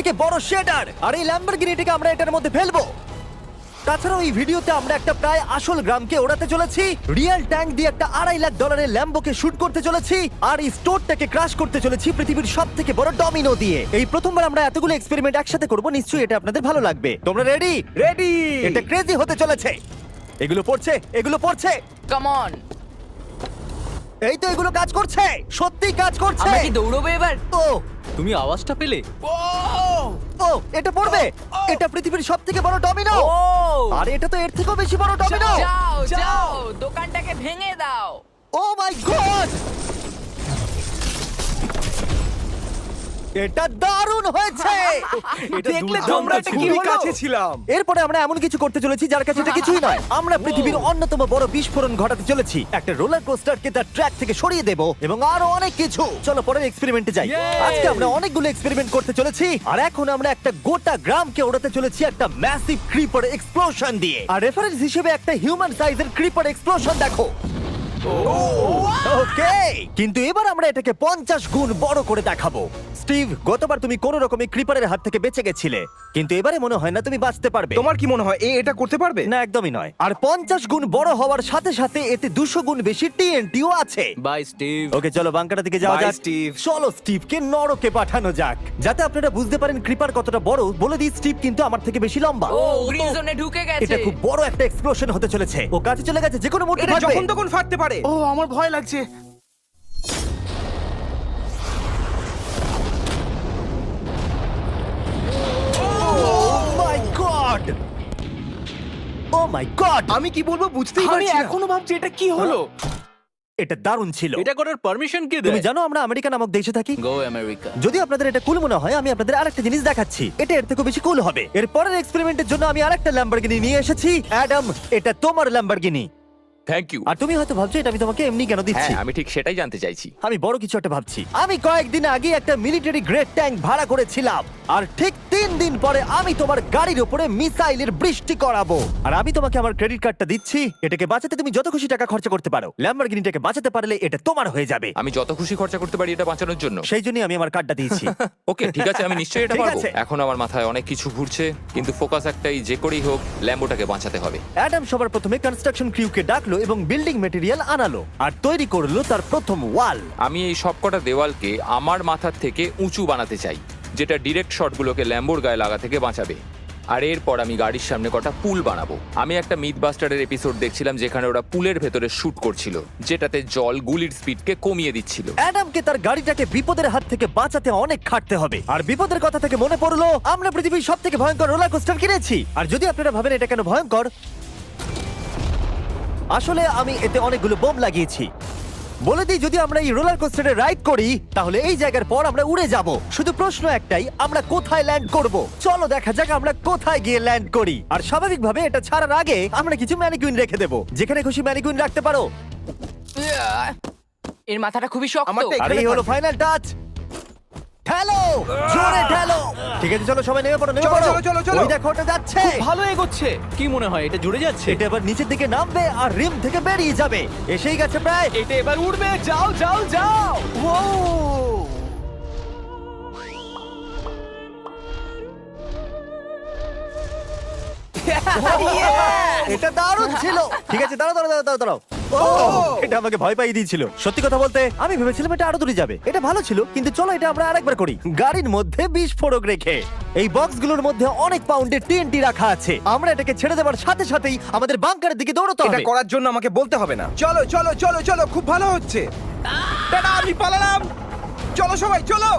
থেকে বড় শেডার, আর এই ল্যাম্বরগিনিটাকে আমরা এটার মধ্যে ফেলবো। তাছাড়াও এই ভিডিওতে আমরা একটা প্রায় আসল গ্রামকে ওড়াতে চলেছি, রিয়েল ট্যাঙ্ক দিয়ে একটা $2.5 লাখ ল্যাম্বোকে শুট করতে চলেছি, আর এই স্টোরটাকে ক্রাশ করতে চলেছি পৃথিবীর সব থেকে বড় ডমিনো দিয়ে। এই প্রথমবার আমরা এতগুলো এক্সপেরিমেন্ট একসাথে করব, নিশ্চয়ই এটা আপনাদের ভালো লাগবে। তোমরা রেডি? রেডি। এটা ক্রেজি হতে চলেছে। এগুলো পড়ছে, এগুলো পড়ছে। Come on. এই তো এগুলো কাজ করছে, সত্যি কাজ করছে। আমরা কি দৌড়বো এবার? ও তুমি আওয়াজটা পেলে? ও এটা পড়বে। এটা পৃথিবীর সব থেকে বড় ডমিনো। ও আর এটা তো এর থেকেও বেশি বড় ডমিনো। যাও যাও দোকানটাকে ভেঙে দাও। ও মাই গড, এটা দারুণ হয়েছে। এটা দেখলে দুর্দান্ত তোমরা ছিল। খুবই কাছে ছিলাম। এরপরে আমরা এমন কিছু করতে চলেছি যার কাছে এটা কিছুই নয়। আমরা পৃথিবীর অন্যতম বড় বিস্ফোরণ ঘটাতে চলেছি। একটা রোলার কোস্টারকে তার ট্র্যাক থেকে সরিয়ে দেব এবং আরো অনেক কিছু। চলো পরের এক্সপেরিমেন্টে যাই। Yay! আজকে আমরা অনেকগুলো এক্সপেরিমেন্ট করতে চলেছি, আর এখন আমরা একটা গোটা গ্রামকে ওড়াতে চলেছি একটা ম্যাসিভ ক্রিপার এক্সপ্লোশন দিয়ে। আর রেফারেন্স হিসেবে একটা হিউম্যান সাইজের ক্রিপার এক্সপ্লোশন দেখো। ওকে, কিন্তু এবার আমরা এটাকে 50 গুণ বড় করে দেখাবো। স্টিভ, গতবার তুমি কোন রকমে ক্রিপারের হাত থেকে বেঁচে গেছিলে, কিন্তু এবারে মনে হয় না তুমি বাঁচতে পারবে। তোমার কি মনে হয় এটা করতে পারবে? না, একদমই নয়। আর 50 গুণ বড় হওয়ার সাথে সাথে এতে 200 গুণ বেশি টিএনটিও আছে। Bye Steve. ওকে, চলো বাংকাটা দিকে যাওয়া Bye, যাক। Steve. চলো স্টিভকে নরকে পাঠানো যাক। যাতে আপনারা বুঝতে পারেন ক্রিপার কতটা বড়, বলে দিই স্টিভ কিন্তু আমার থেকে বেশি লম্বা। ও গ্রিন জোনে ঢুকে গেছে। এটা খুব বড় একটা এক্সপ্লোশন হতে চলেছে। ও কাছে চলে গেছে, যে কোনো মুহূর্তে এটা ফাটবে। যখন তখন ফাটতে পারে। ও আমার ভয় লাগছে। Oh my God! Oh my God! আমি কি বলবো বুঝতেই আমি পারছি না। এখনো ভাবছি এটা কি হলো। এটা দারুণ ছিল। এটা করার পারমিশন কে তুমি দেয়? জানো আমরা আমেরিকা নামক দেশে থাকি। গো আমেরিকা। যদি আপনাদের এটা কুল মনে হয়, আমি আপনাদের আরেকটা জিনিস দেখাচ্ছি। এটা এর থেকে বেশি কুল হবে। এর পরের এক্সপেরিমেন্টের জন্য আমি আরেকটা ল্যাম্বরগিনি নিয়ে এসেছি। অ্যাডাম, এটা তোমার ল্যাম্বরগিনি। Thank you. আর তুমি হয়তো ভাবছো এটা আমি তোমাকে এমনি কেন দিচ্ছি। হ্যাঁ, আমি ঠিক সেটাই জানতে চাইছি। আমি বড় কিছু একটা ভাবছি। আমি কয়েকদিন আগে একটা মিলিটারি গ্রেড ট্যাঙ্ক ভাড়া করেছিলাম, আর ঠিক 3 দিন পরে আমি তোমার গাড়ির উপরে মিসাইলের বৃষ্টি করাবো। আর আমি তোমাকে আমার ক্রেডিট কার্ডটা দিচ্ছি। এটাকে বাঁচাতে তুমি যত খুশি টাকা খরচা করতে পারো। ল্যাম্বরগিনিটাকে বাঁচাতে পারলে এটা তোমার হয়ে যাবে। আমি যত খুশি খরচা করতে পারি এটা বাঁচানোর জন্য। সেই জন্যই আমি আমার কার্ডটা দিয়েছি। ওকে, ঠিক আছে, আমি নিশ্চয়ই এটা ঠিক পারবো। আছে। এখন আমার মাথায় অনেক কিছু ঘুরছে, কিন্তু ফোকাস একটাই, যে করেই হোক ল্যাম্বোটাকে বাঁচাতে হবে। অ্যাডাম সবার প্রথমে কনস্ট্রাকশন ক্রিউকে ডাকলো এবং বিল্ডিং মেটেরিয়াল আনালো আর তৈরি করলো তার প্রথম ওয়াল। আমি এই সবকটা দেওয়ালকে আমার মাথার থেকে উঁচু বানাতে চাই, যেটা ডিরেক্ট শটগুলোকে ল্যাম্বোর গায়ে লাগা থেকে বাঁচাবে। আর এরপর আমি গাড়ির সামনে কটা পুল বানাবো। আমি একটা মিথবাস্টারের এপিসোড দেখছিলাম যেখানে ওরা পুলের ভেতরে শুট করছিল, যেটাতে জল গুলির স্পিডকে কমিয়ে দিচ্ছিল। অ্যাডামকে তার গাড়িটাকে বিপদের হাত থেকে বাঁচাতে অনেক খাটতে হবে। আর বিপদের কথা থেকে মনে পড়লো, আমরা পৃথিবীর সব থেকে ভয়ঙ্কর রোলার কোস্টার কিনেছি। আর যদি আপনারা ভাবেন এটা কেন ভয়ঙ্কর, আসলে আমি এতে অনেকগুলো বোম লাগিয়েছি। বলে দিই, যদি আমরা এই রোলার কোস্টারে রাইড করি তাহলে এই জায়গার পর আমরা উড়ে যাব। শুধু প্রশ্ন একটাই, আমরা কোথায় ল্যান্ড করব? চলো দেখা যাক আমরা কোথায় গিয়ে ল্যান্ড করি। আর স্বাভাবিকভাবে এটা ছাড়ার আগে আমরা কিছু ম্যানিকুইন রেখে দেবো। যেখানে খুশি ম্যানিকুইন রাখতে পারো। এর মাথাটা খুবই শক্ত। আমারটা আর এই হলো ফাইনাল টাচ। ঠেলো, জোরে ঠেলো। ঠিক আছে, চলো সবাই নেমে পড়ো, নেমে চলো, পড়ো। চলো, চলো, চলো। ওই দেখো ওটা যাচ্ছে। ভালো এগোচ্ছে। কি মনে হয় এটা জুড়ে যাচ্ছে? এটা এবার নিচের দিকে নামবে আর রিম থেকে বেরিয়ে যাবে। এসেই গেছে প্রায়। এটা এবার উড়বে। যাও যাও যাও। ও এটা দারুণ ছিল। ঠিক আছে, দাঁড়াও দাঁড়াও দাঁড়াও দাঁড়াও। ও, এটা আমাকে ভয় পাইয়ে দিয়েছিল। সত্যি কথা বলতে আমি ভেবেছিলাম এটা আরো দূরে যাবে। এটা ভালো ছিল, কিন্তু চলো এটা আমরা আরেকবার করি, গাড়ির মধ্যে বিস্ফোরক রেখে। এই বক্সগুলোর মধ্যে অনেক পাউন্ডের টিএনটি রাখা আছে। আমরা এটাকে ছেড়ে দেওয়ার সাথে সাথেই আমাদের বাংকারের দিকে দৌড়তে এটা হবে। করার জন্য আমাকে বলতে হবে না। চলো চলো চলো চলো, খুব ভালো হচ্ছে। টাটা, আমি পালালাম। চলো সবাই চলো।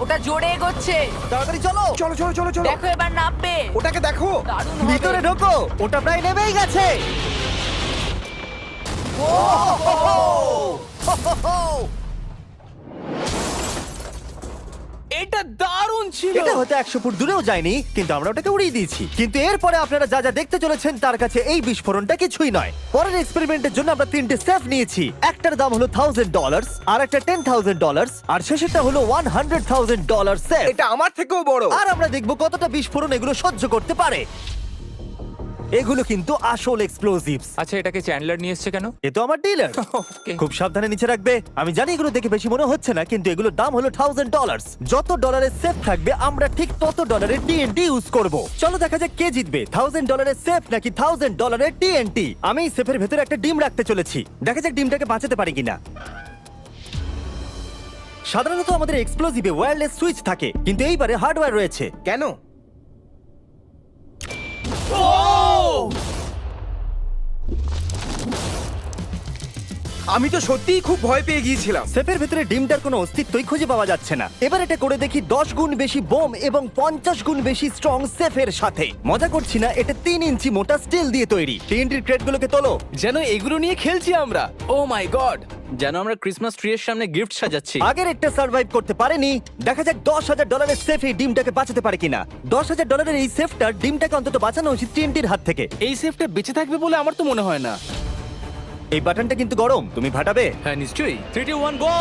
ওটা জোরে এগোচ্ছে। তাড়াতাড়ি চলো। চলো চলো চলো চলো। দেখো এবার নামবে। ওটাকে দেখো। দারুণ হবে। ভিতরে ঢোকো, ওটা প্রায় নেমেই গেছে। এটা দারুণ ছিল। এটা হয়তো 100 ফুট দূরেও যায়নি, কিন্তু আমরা ওটাকে উড়িয়ে দিয়েছি। কিন্তু এরপরে আপনারা যা যা দেখতে চলেছেন তার কাছে এই বিস্ফোরণটা কিছুই নয়। পরের এক্সপেরিমেন্টের জন্য আমরা 3টে সেফ নিয়েছি। একটার দাম হলো $1000, আর একটা $10,000, আর শেষেরটা হলো $100,000 সেফ। এটা আমার থেকেও বড়। আর আমরা দেখব কতটা বিস্ফোরণ এগুলো সহ্য করতে পারে। এগুলো কিন্তু আসল এক্সপ্লোসিভস। আচ্ছা, এটাকে চ্যান্ডলার নিয়ে এসছে কেন? এ তো আমার ডিলার। Okay. খুব সাবধানে নিচে রাখবে। আমি জানি এগুলো দেখে বেশি মনে হচ্ছে না, কিন্তু এগুলোর দাম হলো $1000। যত ডলারের সেফ থাকবে আমরা ঠিক তত ডলারের TNT ইউজ করব। চলো দেখা যাক কে জিতবে, $1000 সেফ নাকি $1000 TNT। আমি এই সেফের ভেতরে একটা ডিম রাখতে চলেছি, দেখা যাক ডিমটাকে বাঁচাতে পারি কিনা। সাধারণত আমাদের এক্সপ্লোসিভে ওয়্যারলেস সুইচ থাকে, কিন্তু এইবারে হার্ডওয়্যার রয়েছে। কেন? আমি তো সত্যিই খুব ভয় পেয়ে গিয়েছিলাম। সেফের ভেতরে ডিমটার কোনো অস্তিত্বই খুঁজে পাওয়া যাচ্ছে না। এবার এটা করে দেখি 10 গুণ বেশি বোম এবং 50 গুণ বেশি স্ট্রং সেফের সাথে। মজা করছি না, এটা 3 ইঞ্চি মোটা স্টিল দিয়ে তৈরি। TNT ক্রেটগুলোকে তোলো। যেন এগুলো নিয়ে খেলছি আমরা। ও মাই গড, যেন আমরা ক্রিসমাস ট্রি এর সামনে গিফট সাজাচ্ছি। আগের একটা সার্ভাইভ করতে পারেনি, দেখা যাক $10,000 সেফ এই ডিমটাকে বাঁচাতে পারে কিনা। $10,000 এই সেফটার ডিমটাকে অন্তত বাঁচানো উচিত TNTর হাত থেকে। এই সেফটা বেঁচে থাকবে বলে আমার তো মনে হয় না। এই বাটনটা কিন্তু গরম, তুমি ফাটাবে। হ্যাঁ নিশ্চয়ই। 3 2 1 গো।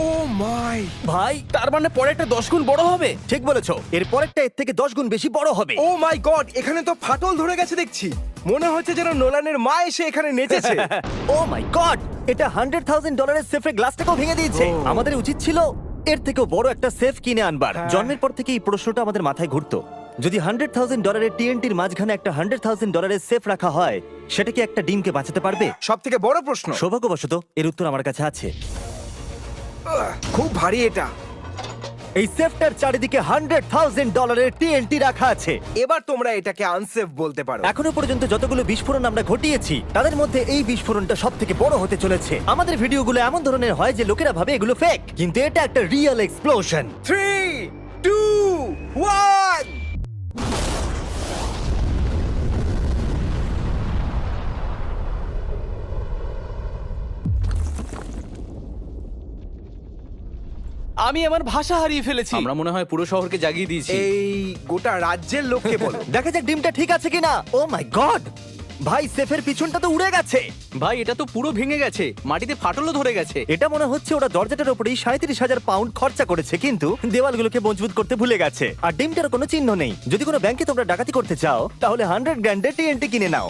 ও মাই! ভাই তার মানে পরে একটা 10 গুণ বড় হবে। ঠিক বলেছো, এর পরেরটা এর থেকে 10 গুণ বেশি বড় হবে। ও মাই গড! এখানে তো ফাটল ধরে গেছে দেখছি। মনে হচ্ছে যেন নোলানের মা এসে এখানে নেচেছে। ও মাই গড, এটা $100,000 সেফের গ্লাসটাকেও ভেঙে দিয়েছে। আমাদের উচিত ছিল এর থেকেও বড় একটা সেফ কিনে আনবার। জন্মের পর থেকে এই প্রশ্নটা আমাদের মাথায় ঘুরতো, যদি $100,000 TNTর মাঝখানে একটা $100,000 সেফ রাখা হয়, সেটা কি একটা ডিমকে বাঁচাতে পারবে? সব থেকে বড় প্রশ্ন। সৌভাগ্যবশত এর উত্তর আমার কাছে আছে। খুব ভারী এটা। এই সেফটার চারিদিকে $100,000 TNT রাখা আছে। এবার তোমরা এটাকে আনসেফ বলতে পারো। এখনো পর্যন্ত যতগুলো বিস্ফোরণ আমরা ঘটিয়েছি তাদের মধ্যে এই বিস্ফোরণটা সব থেকে বড় হতে চলেছে। আমাদের ভিডিওগুলো এমন ধরনের হয় যে লোকেরা ভাবে এগুলো ফেক, কিন্তু এটা একটা রিয়েল এক্সপ্লোশন। 3 2 1 আমি আমার ভাষা হারিয়ে ফেলেছি। আমরা মনে হয় পুরো শহরকে জাগিয়ে দিয়েছি। এই গোটা রাজ্যের লোককে বলো। দেখা যাক ডিমটা ঠিক আছে কিনা। ও মাই গড, ভাই সেফের পিছনটা তো উড়ে গেছে। ভাই এটা তো পুরো ভেঙে গেছে, মাটিতে ফাটলও ধরে গেছে। এটা মনে হচ্ছে ওরা দরজাটার উপরেই 37,000 পাউন্ড খরচা করেছে, কিন্তু দেওয়ালগুলোকে মজবুত করতে ভুলে গেছে। আর ডিমটার কোনো চিহ্ন নেই। যদি কোনো ব্যাংকে তোমরা ডাকাতি করতে চাও তাহলে 100 গ্র্যান্ডের TNT কিনে নাও।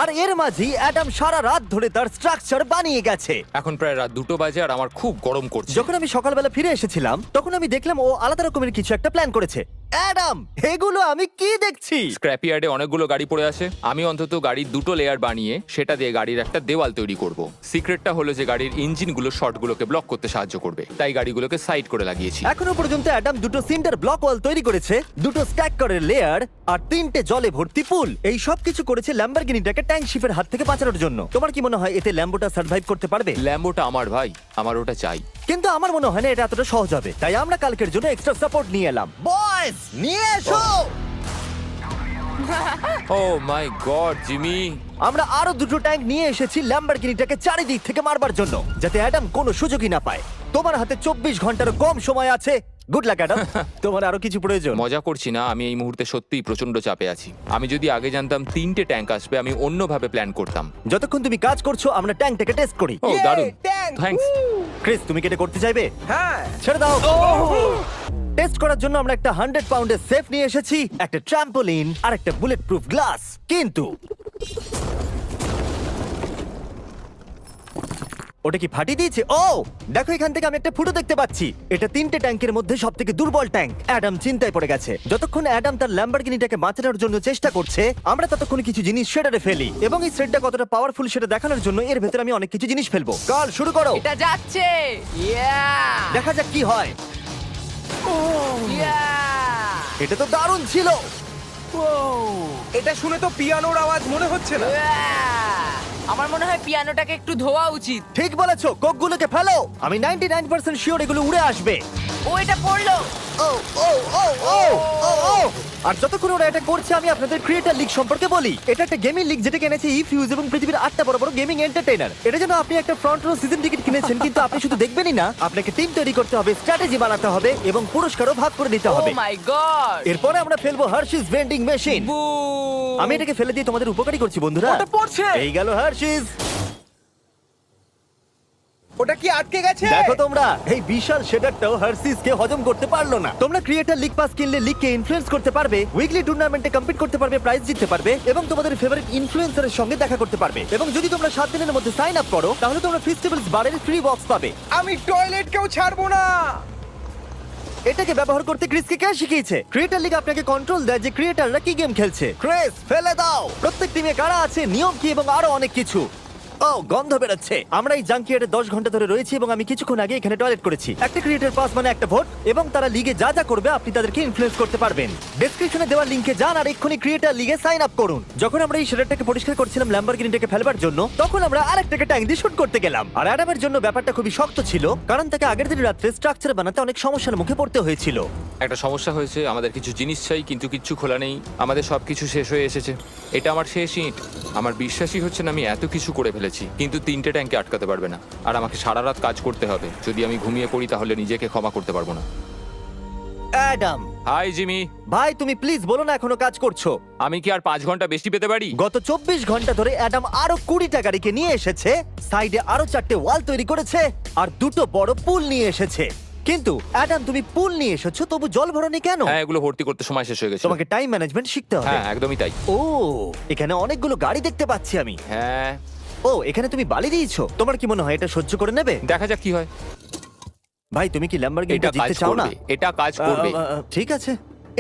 আর এর মাঝেই অ্যাডাম সারা রাত ধরে তার স্ট্রাকচার বানিয়ে গেছে। এখন প্রায় রাত 2টো বাজে আর আমার খুব গরম করছে। যখন আমি সকালবেলা ফিরে এসেছিলাম তখন আমি দেখলাম ও আলাদা রকমের কিছু একটা প্ল্যান করেছে। অ্যাডাম, এগুলো আমি কি দেখছি? স্ক্র্যাপ ইয়ার্ডে অনেকগুলো গাড়ি পড়ে আছে। আমি অন্তত গাড়ির 2টো লেয়ার বানিয়ে সেটা দিয়ে গাড়ির একটা দেওয়াল তৈরি করব। সিক্রেটটা হলো যে গাড়ির ইঞ্জিনগুলো শর্টগুলোকে ব্লক করতে সাহায্য করবে, তাই গাড়িগুলোকে সাইড করে লাগিয়েছি। এখনো পর্যন্ত অ্যাডাম 2টো সিন্টার ব্লক ওয়াল তৈরি করেছে, 2টো স্ট্যাক করে লেয়ার আর 3টে জলে ভর্তি পুল। এই সব কিছু করেছে ল্যাম্বরগিনিটাকে ট্যাঙ্ক শিপের হাত থেকে বাঁচানোর জন্য। তোমার কি মনে হয় এতে ল্যাম্বোটা সার্ভাইভ করতে পারবে? ল্যাম্বোটা আমার ভাই, আমার ওটা চাই। কিন্তু আমার মনে হয় না এটা এতটা সহজ হবে, তাই আমরা কালকের জন্য এক্সট্রা সাপোর্ট নিয়ে এলাম। বয়েজ, নিয়ে এসো। ও মাই গড জিমি, আমরা আরো 2টো ট্যাঙ্ক নিয়ে এসেছি ল্যাম্বরগিনিটাকে চারিদিক থেকে মারবার জন্য, যাতে অ্যাডাম কোনো সুযোগই না পায়। তোমার হাতে 24 ঘন্টারও কম সময় আছে। Good luck Adam. তোমার আরো কিছু প্রয়োজন? মজা করছি না, আমি এই মুহূর্তে সত্যিই প্রচন্ড চাপে আছি। আমি যদি আগে জানতাম 3টে ট্যাঙ্ক আসবে, আমি অন্যভাবে প্ল্যান করতাম। যতক্ষণ তুমি কাজ করছো আমরা ট্যাঙ্কটাকে টেস্ট করি। ও দারুণ, ট্যাঙ্ক! থ্যাঙ্কস। ক্রিস, তুমি কি এটা করতে চাইবে? হ্যাঁ। ছেড়ে দাও। টেস্ট করার জন্য আমরা একটা 100 পাউন্ডের সেফ নিয়ে এসেছি, একটা ট্রাম্পোলিন আর একটা বুলেট প্রুফ গ্লাস। কিন্তু ওটা কি ফাটিয়ে দিয়েছে? ও দেখো, এখান থেকে আমি একটা ফুটো দেখতে পাচ্ছি। এটা 3টে ট্যাঙ্কের মধ্যে সবথেকে দুর্বল ট্যাঙ্ক। অ্যাডাম চিন্তায় পড়ে গেছে। যতক্ষণ অ্যাডাম তার ল্যাম্বরগিনিটাকে বাঁচানোর জন্য চেষ্টা করছে, আমরা ততক্ষণ কিছু জিনিস শেডারে ফেলি, এবং এই শেডটা কতটা পাওয়ারফুল সেটা দেখানোর জন্য এর ভেতরে আমি অনেক কিছু জিনিস ফেলবো। কাল শুরু করো। এটা যাচ্ছে। ইয়া! দেখা যাক কি হয়। ইয়া! এটা তো দারুণ ছিল। এটা শুনে তো পিয়ানোর আওয়াজ মনে হচ্ছে না। ইয়া! আমার মনে হয় পিয়ানোটাকে একটু ধোয়া উচিত। ঠিক বলেছো, কোকগুলোকে ফেলো। আমি 99% শিওর এগুলো উড়ে আসবে। ও এটা পড়লো। ও ও ও ও ও ও। আর যতক্ষণ ওরা এটা করছে আমি আপনাদের ক্রিয়েটর লিগ সম্পর্কে বলি। এটা একটা গেমিং লিগ যেটাকে এনেছে ইফিউজ এবং পৃথিবীর 8টা বড় বড় গেমিং এন্টারটেইনার। এটা যেন আপনি একটা ফ্রন্ট রো সিজন টিকিট কিনেছেন, কিন্তু আপনি শুধু দেখবেনই না, আপনাকে টিম তৈরি করতে হবে, স্ট্র্যাটেজি বানাতে হবে এবং পুরস্কারও ভাগ করে নিতে ও হবে। মাই গড! এরপরে আমরা ফেলবো হার্শিস ভেন্ডিং মেশিন। বু! আমি এটাকে ফেলে দিয়ে তোমাদের উপকারী করছি বন্ধুরা। ওটা পড়ছে। এই গেল হার্শিস। ওটা কি আটকে গেছে? দেখো তোমরা, এই বিশাল শেডারটাও হার্সিস কে হজম করতে পারলো না। তোমরা ক্রিয়েটার লিগ পাস কিনলে লিগকে ইনফ্লুয়েন্স করতে পারবে, উইকলি টুর্নামেন্টে কম্পিট করতে পারবে, প্রাইজ জিততে পারবে এবং তোমাদের ফেভারিট ইনফ্লুয়েন্সারের সঙ্গে দেখা করতে পারবে। এবং যদি তোমরা 7 দিনের মধ্যে সাইন আপ করো তাহলে তোমরা ফেস্টিভ্যালস বারের ফ্রি বক্স পাবে। আমি টয়লেট কেউ ছাড়বো না। এটাকে ব্যবহার করতে ক্রিসকে কে শিখিয়েছে? ক্রিয়েটার লিগ আপনাকে কন্ট্রোল দেয় যে ক্রিয়েটাররা কি গেম খেলছে। ক্রিস, ফেলে দাও। প্রত্যেক টিমে কারা আছে, নিয়ম কি এবং আরো অনেক কিছু। ও, গন্ধ বেরোচ্ছে। আমরা এই জাঙ্কিয়ার্ডে 10 ঘন্টা ধরে রয়েছি এবং আমি কিছুক্ষণ আগে এখানে টয়লেট করেছি। একটা ক্রিয়েটার পাস মানে একটা ভোট, এবং তারা লিগে যা যা করবে আপনি তাদেরকে ইনফ্লুয়েন্স করতে পারবেন। ডেসক্রিপশনে দেওয়া লিংকে যান আর এক্ষুনি ক্রিয়েটার লিগে সাইন আপ করুন। যখন আমরা এই শেডারটাকে পরিষ্কার করছিলাম ল্যাম্বরগিনিটাকে ফেলবার জন্য, তখন আমরা আরেকটাকে ট্যাঙ্ক দিয়ে শুট করতে গেলাম। আর অ্যাডামের জন্য ব্যাপারটা খুবই শক্ত ছিল, কারণ তাকে আগের দিন রাত্রে স্ট্রাকচার বানাতে অনেক সমস্যার মুখে পড়তে হয়েছিল। একটা সমস্যা হয়েছে, আমাদের কিছু জিনিস চাই কিন্তু কিচ্ছু খোলা নেই। আমাদের সবকিছু শেষ হয়ে এসেছে। এটা আমার শেষ ইট। আমার বিশ্বাসই হচ্ছে না আমি এত কিছু করে ফেলেছি, কিন্তু 3টে ট্যাঙ্কে আটকাতে পারবে না। আর আমাকে সারা রাত কাজ করতে হবে। যদি আমি ঘুমিয়ে পড়ি তাহলে নিজেকে ক্ষমা করতে পারবো না। অ্যাডাম হাই জিমি, ভাই, তুমি প্লিজ বলো না এখনো কাজ করছো। আমি কি আর 5 ঘন্টা বেশি পেতে পারি? গত 24 ঘন্টা ধরে অ্যাডাম আরো 20টা গাড়িকে নিয়ে এসেছে, সাইডে আরো 4টে ওয়াল তৈরি করেছে আর 2টো বড় পুল নিয়ে এসেছে। কিন্তু অ্যাডাম, তুমি পুল নিয়ে এসেছো তবু জল ভরনি কেন? হ্যাঁ, এগুলো ভর্তি করতে সময় শেষ হয়ে গেছে। তোমাকে টাইম ম্যানেজমেন্ট শিখতে হবে। হ্যাঁ, একদমই তাই। ও, এখানে অনেকগুলো গাড়ি দেখতে পাচ্ছি আমি। হ্যাঁ, ও, এখানে তুমি বালি দিয়েছো। তোমার কি মনে হয় এটা সহ্য করে নেবে? দেখা যাক কি হয়। ভাই, তুমি কি ল্যাম্বরগিনিটা এটা কাজ জিততে চাও না? করবে, এটা কাজ করবে। ঠিক আছে,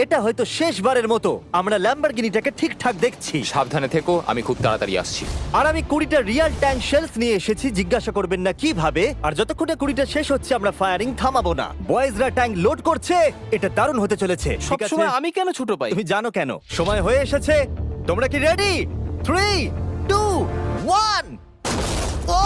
এটা হয়তো শেষবারের মতো আমরা ল্যাম্বরগিনিটাকে ঠিকঠাক দেখছি। সাবধানে থেকো, আমি খুব তাড়াতাড়ি আসছি। আর আমি 20টা রিয়েল ট্যাঙ্ক শেলস নিয়ে এসেছি। জিজ্ঞাসা করবেন না কিভাবে। আর যতক্ষণ না 20টা শেষ হচ্ছে আমরা ফায়ারিং থামাবো না। বয়েজরা ট্যাঙ্ক লোড করছে, এটা দারুণ হতে চলেছে। ঠিক আছে, সবসময় আমি কেন ছোট পাই? তুমি জানো কেন। সময় হয়ে এসেছে। তোমরা কি রেডি? 3, 2, 1। ও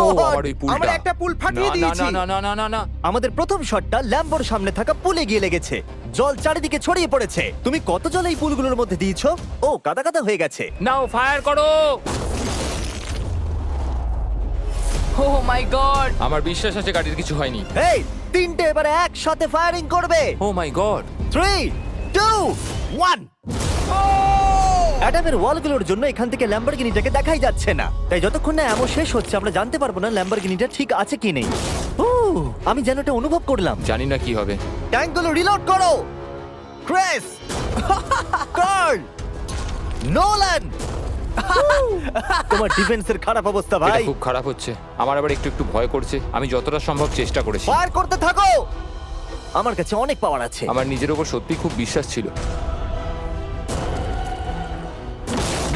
ও, God! আমার এই পুলটা। আমরা একটা পুল ফাটিয়ে না, দিয়েছি। না, না, না, না, না, না। আমাদের প্রথম শটটা ল্যাম্বোর সামনে থাকা পুলে গিয়ে লেগেছে। জল চারিদিকে ছড়িয়ে পড়েছে। তুমি কত জল এই পুলগুলোর মধ্যে দিয়েছো? ও, কাদা কাদা হয়ে গেছে। নাও, ফায়ার করো। ও মাই গড! আমার বিশ্বাস আছে গাড়ির কিছু হয়নি। এই, 3টে এবারে একসাথে ফায়ারিং করবে। ও মাই গড। 3, 2, 1। অ্যাডামের ওয়ালগুলোর জন্য এখান থেকে ল্যাম্বরগিনিটাকে দেখাই যাচ্ছে না, তাই যতক্ষণ না এমন শেষ হচ্ছে আমরা জানতে পারবো না ল্যাম্বরগিনিটা ঠিক আছে কি নেই। আমি যেন এটা অনুভব করলাম। জানি না কি হবে। ট্যাঙ্কগুলো রিলোড করো। Cress, Carl, Nolan. তোমার ডিফেন্সের খারাপ অবস্থা এটা ভাই। খুব খারাপ হচ্ছে। আমার আবার একটু একটু ভয় করছে। আমি যতটা সম্ভব চেষ্টা করেছি। ফায়ার করতে থাকো। আমার কাছে অনেক পাওয়ার আছে। আমার নিজের উপর সত্যি খুব বিশ্বাস ছিল।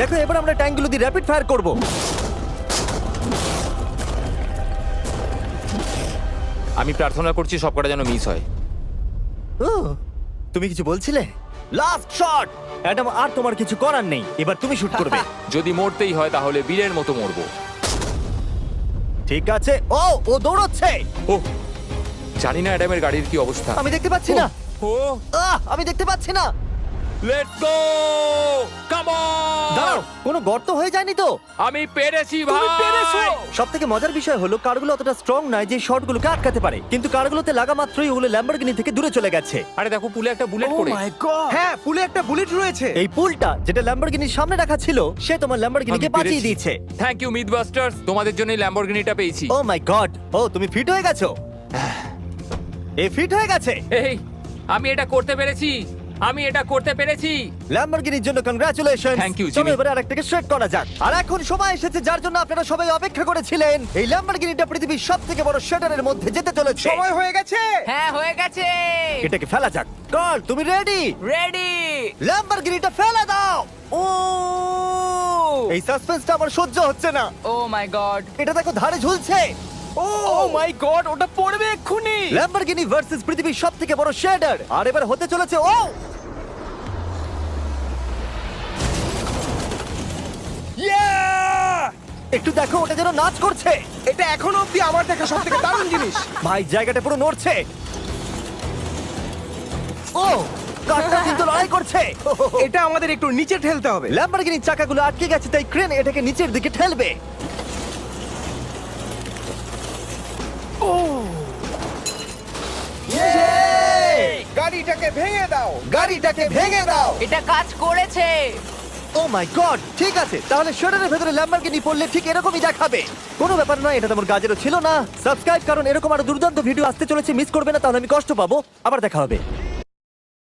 দেখো, এবার আমরা ট্যাঙ্কগুলো দিয়ে র্যাপিড ফায়ার করব। আমি প্রার্থনা করছি সবকটা যেন মিস হয়। ও, তুমি কিছু বলছিলে? Last shot. অ্যাডাম, আর তোমার কিছু করার নেই। এবার তুমি শুট করবে। যদি মরতেই হয় তাহলে বীরের মতো মরবো। ঠিক আছে। ও দৌড়চ্ছে। ও, জানি না অ্যাডামের গাড়ির কি অবস্থা। আমি দেখতে পাচ্ছি না। ও, আমি দেখতে পাচ্ছি না। Let's go, come on. দাঁড়াও, কোনো গর্ত হয়ে যায়নি তো? আমি পেরেছি ভাই। সব থেকে মজার বিষয় হলো কারগুলো অতটা স্ট্রং নয় যে শটগুলোকে আটকাতে পারে, কিন্তু কারগুলোতে লাগা মাত্রই ওগুলো ল্যাম্বরগিনি থেকে দূরে চলে গেছে। আরে দেখো, পুলে একটা বুলেট ও পড়ে। মাই গড! হ্যাঁ, পুলে একটা বুলেট রয়েছে। এই পুলটা যেটা ল্যাম্বরগিনির সামনে রাখা ছিল, সে তোমার ল্যাম্বরগিনিকে আমি বাঁচিয়ে পেরেছি। দিয়েছে। থ্যাংক ইউ মিথবাস্টার্স, তোমাদের জন্যই ল্যাম্বরগিনিটা পেয়েছি। ও মাই গড! ও, তুমি ফিট হয়ে গেছো। এই ফিট হয়ে গেছে। এই, আমি এটা করতে পেরেছি। আমি এটা করতে পেরেছি। ল্যাম্বরগিনির জন্য কংগ্রাচুলেশন। Thank you, চলো Jimmy. এবারে আরেকটাকে স্ট্রেট করা যাক। আর এখন সময় এসেছে যার জন্য আপনারা সবাই অপেক্ষা করেছিলেন। এই ল্যাম্বরগিনিটা পৃথিবীর সবথেকে বড় শেডারের মধ্যে যেতে চলেছে। সময় হয়ে গেছে। হ্যাঁ, হয়ে গেছে। এটাকে ফেলা যাক। কার্ল, তুমি রেডি? রেডি। ল্যাম্বরগিনিটা ফেলে দাও। ও, এই সাসপেন্সটা আমার সহ্য হচ্ছে না। ও মাই গড! এটা দেখো, ধারে ঝুলছে। ও মাই গড, ওটা পড়বে এক্ষুনি। ল্যাম্বরগিনি ভার্সেস পৃথিবীর সবথেকে বড় শেডার। আর এবার হতে চলেছে ও একটু দেখো, ওটা যেন নাচ করছে। এটা এখনো অব্দি আমার দেখা সবথেকে দারুণ জিনিস। ভাই, জায়গাটা পুরো নড়ছে। ও, কারটা কিন্তু লড়াই করছে। এটা আমাদের একটু নিচে ঠেলতে হবে। ল্যাম্বরগিনির চাকাগুলো আটকে গেছে, তাই ক্রেন এটাকে নিচের দিকে ঠেলবে। গাড়িটাকে ভেঙে দাও। গাড়িটাকে ভেঙে দাও। এটা কাজ করেছে। ও মাই গড, ঠিক আছে, তাহলে শাটারের ভেতরে ল্যাম্বরগিনি পড়লে ঠিক এরকমই দেখাবে। কোনো ব্যাপার নয়, এটা তেমন কাজেরও ছিল না। সাবস্ক্রাইব, কারণ এরকম আরো দুর্দান্ত ভিডিও আসতে চলেছে, মিস করবে না, তাহলে আমি কষ্ট পাবো। আবার দেখা হবে।